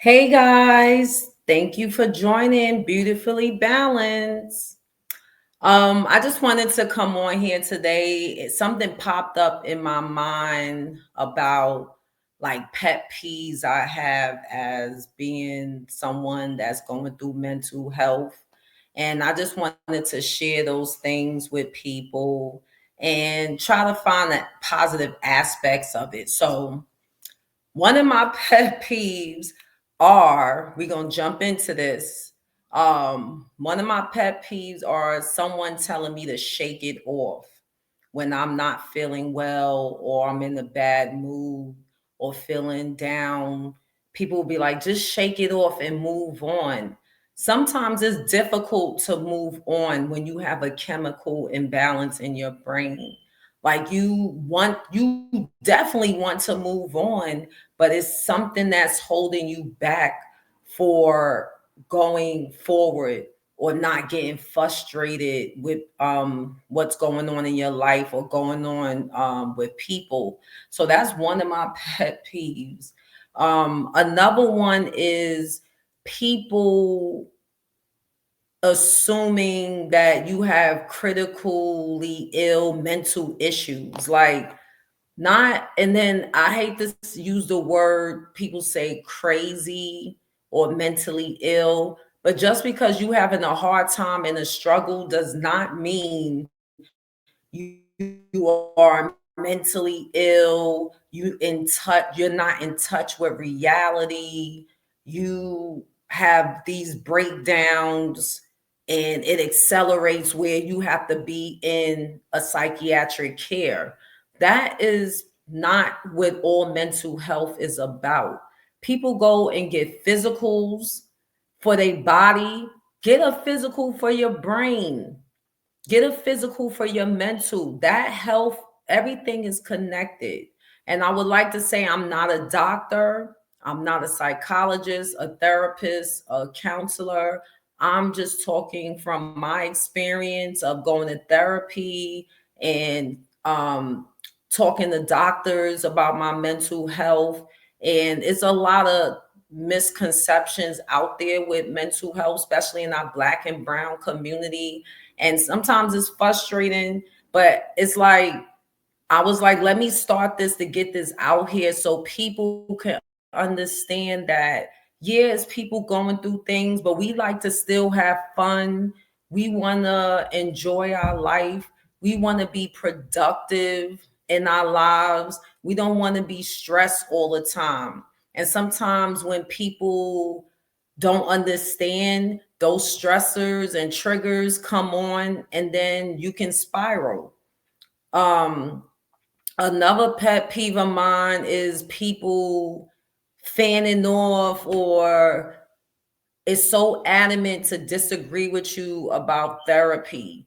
Hey guys, thank you for joining Beautifully Balanced. I just wanted to come on here today. Something popped up in my mind about like pet peeves I have as being someone that's going through mental health. And I just wanted to share those things with people and try to find the positive aspects of it. So, one of my pet peeves are, we're gonna jump into this. One of my pet peeves are someone telling me to shake it off when I'm not feeling well or I'm in a bad mood or feeling down. People will be like, just shake it off and move on. Sometimes it's difficult to move on when you have a chemical imbalance in your brain. Like you definitely want to move on, but it's something that's holding you back for going forward or not getting frustrated with what's going on in your life or going on with people. So that's one of my pet peeves. Another one is people assuming that you have critically ill mental issues. Like, not, and then I hate to use the word, people say crazy or mentally ill, but just because you having a hard time and a struggle does not mean you are mentally ill, you're not in touch with reality, you have these breakdowns and it accelerates where you have to be in a psychiatric care. That is not what all mental health is about. People go and get physicals for their body, get a physical for your brain, get a physical for your mental. That health, everything is connected. And I would like to say I'm not a doctor, I'm not a psychologist, a therapist, a counselor. I'm just talking from my experience of going to therapy and talking to doctors about my mental health. And it's a lot of misconceptions out there with mental health, especially in our Black and Brown community. And sometimes it's frustrating, but it's like, I was like, let me start this to get this out here so people can understand that, yeah, it's people going through things, but we like to still have fun. We want to enjoy our life. We want to be productive in our lives. We don't want to be stressed all the time. And sometimes when people don't understand, those stressors and triggers come on, and then you can spiral. Um, Another pet peeve of mine is people fanning off or is so adamant to disagree with you about therapy.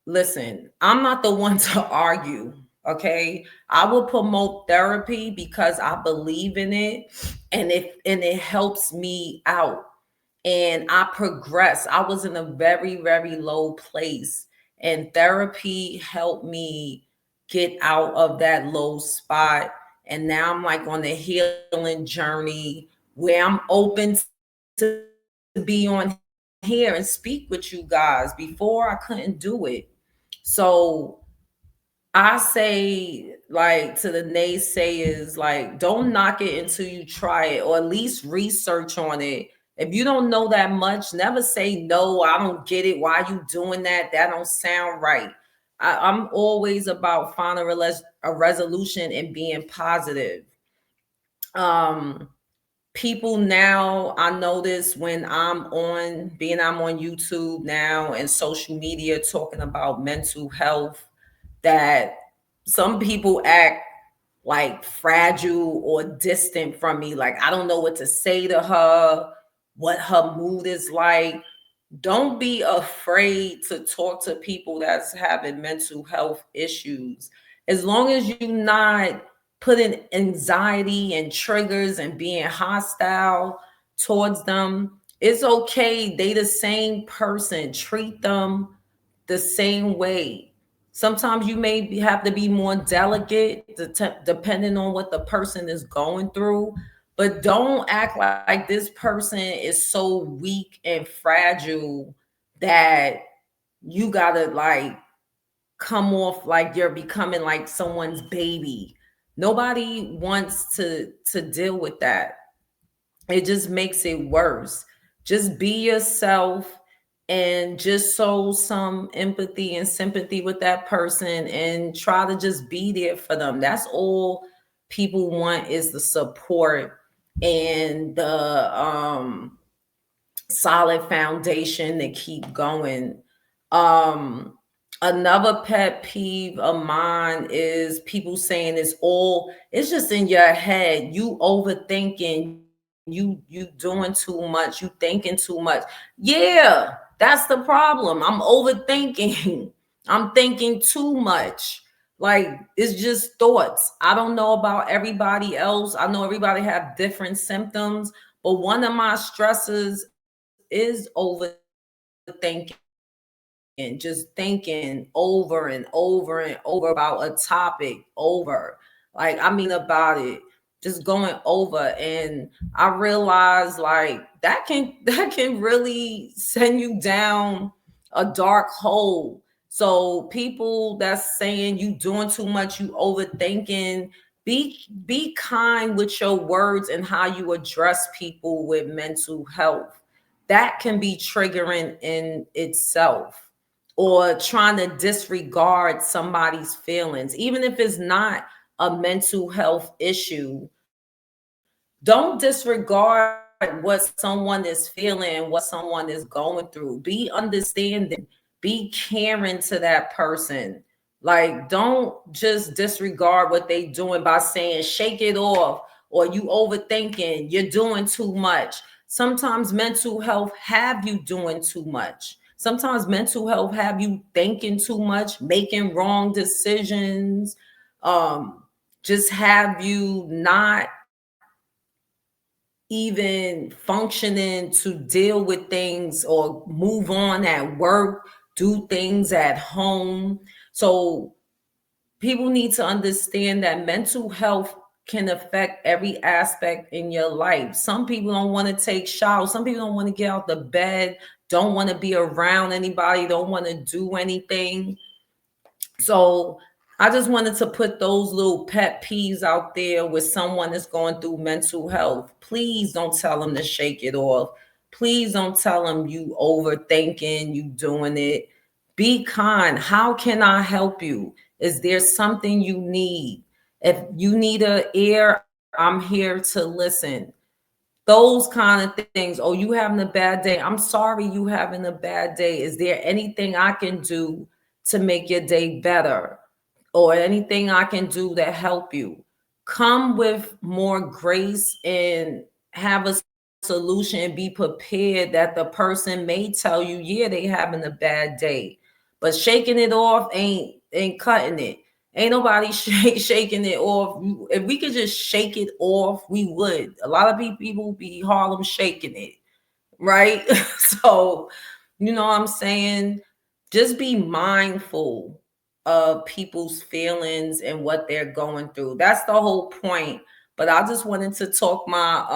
Listen, I'm not the one to argue. Okay. I will promote therapy because I believe in it, and it helps me out. And I progress. I was in a very, very low place, and therapy helped me get out of that low spot. And now I'm like on the healing journey where I'm open to be on here and speak with you guys. Before I couldn't do it. So I say, like, to the naysayers, like, don't knock it until you try it, or at least research on it. If you don't know that much, never say no, I don't get it. Why you doing that? That don't sound right. I'm always about finding a resolution and being positive. Um, People now, I notice when I'm on YouTube now and social media talking about mental health, that some people act like fragile or distant from me. Like, I don't know what to say to her, what her mood is like. Don't be afraid to talk to people that's having mental health issues. As long as you're not putting anxiety and triggers and being hostile towards them, it's okay. They the same person. Treat them the same way. Sometimes you have to be more delicate depending on what the person is going through, but don't act like this person is so weak and fragile that you gotta like come off like you're becoming like someone's baby. Nobody wants to deal with that. It just makes it worse. Just be yourself and just show some empathy and sympathy with that person and try to just be there for them. That's all people want, is the support and the solid foundation to keep going. Um, Another pet peeve of mine is people saying it's just in your head. You overthinking, you doing too much, you thinking too much. Yeah, that's the problem. I'm overthinking. I'm thinking too much. Like it's just thoughts. I don't know about everybody else. I know everybody have different symptoms, but one of my stresses is overthinking, just thinking over and over and over about a topic over. Like, I mean, about it, just going over. And I realize like that can really send you down a dark hole. So people that's saying you doing too much, you overthinking, be kind with your words and how you address people with mental health. That can be triggering in itself. Or trying to disregard somebody's feelings, even if it's not a mental health issue. Don't disregard what someone is feeling, what someone is going through. Be understanding, be caring to that person. Like, don't just disregard what they doing by saying shake it off, or you overthinking, you're doing too much. Sometimes mental health have you doing too much. Sometimes mental health have you thinking too much, making wrong decisions, um just have you not even functioning to deal with things or move on at work, do things at home. So people need to understand that mental health can affect every aspect in your life. Some people don't want to take showers. Some people don't want to get out the bed, don't want to be around anybody, don't want to do anything. So I just wanted to put those little pet peeves out there with someone that's going through mental health. Please don't tell them to shake it off. Please don't tell them you overthinking, you doing it. Be kind. How can I help you? Is there something you need? If you need an ear, I'm here to listen. Those kind of things. Oh, you having a bad day. I'm sorry you having a bad day. Is there anything I can do to make your day better? Or anything I can do to help you? Come with more grace and have a solution. Be prepared that the person may tell you, yeah, they having a bad day. But shaking it off ain't cutting it. Ain't nobody shaking it off. If we could just shake it off, we would. A lot of people be Harlem shaking it, right? So, you know what I'm saying? Just be mindful of people's feelings and what they're going through. That's the whole point. But I just wanted to talk my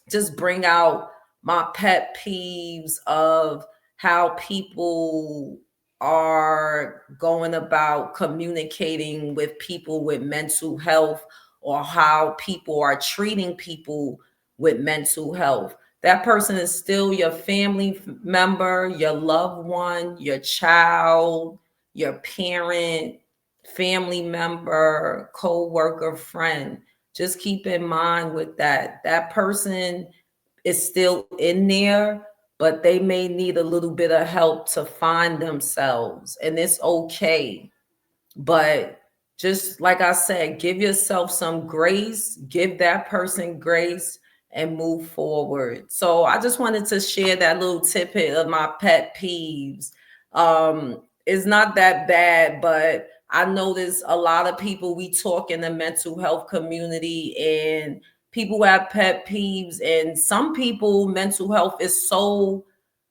just bring out my pet peeves of how people are going about communicating with people with mental health, or how people are treating people with mental health. That person is still your family member, your loved one, your child, your parent, family member, co-worker, friend. Just keep in mind with that. That person is still in there, but they may need a little bit of help to find themselves, and it's okay. But just like I said, give yourself some grace, give that person grace, and move forward. So I just wanted to share that little tidbit of my pet peeves. It's not that bad, but I notice a lot of people, we talk in the mental health community, and people have pet peeves, and some people mental health is so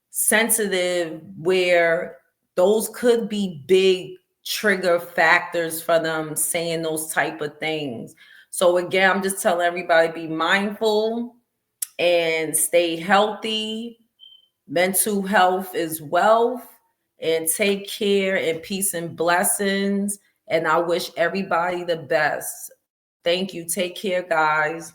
sensitive where those could be big trigger factors for them saying those type of things. So again, I'm just telling everybody, be mindful and stay healthy. Mental health is wealth. And take care, and peace and blessings. And I wish everybody the best. Thank you. Take care, guys.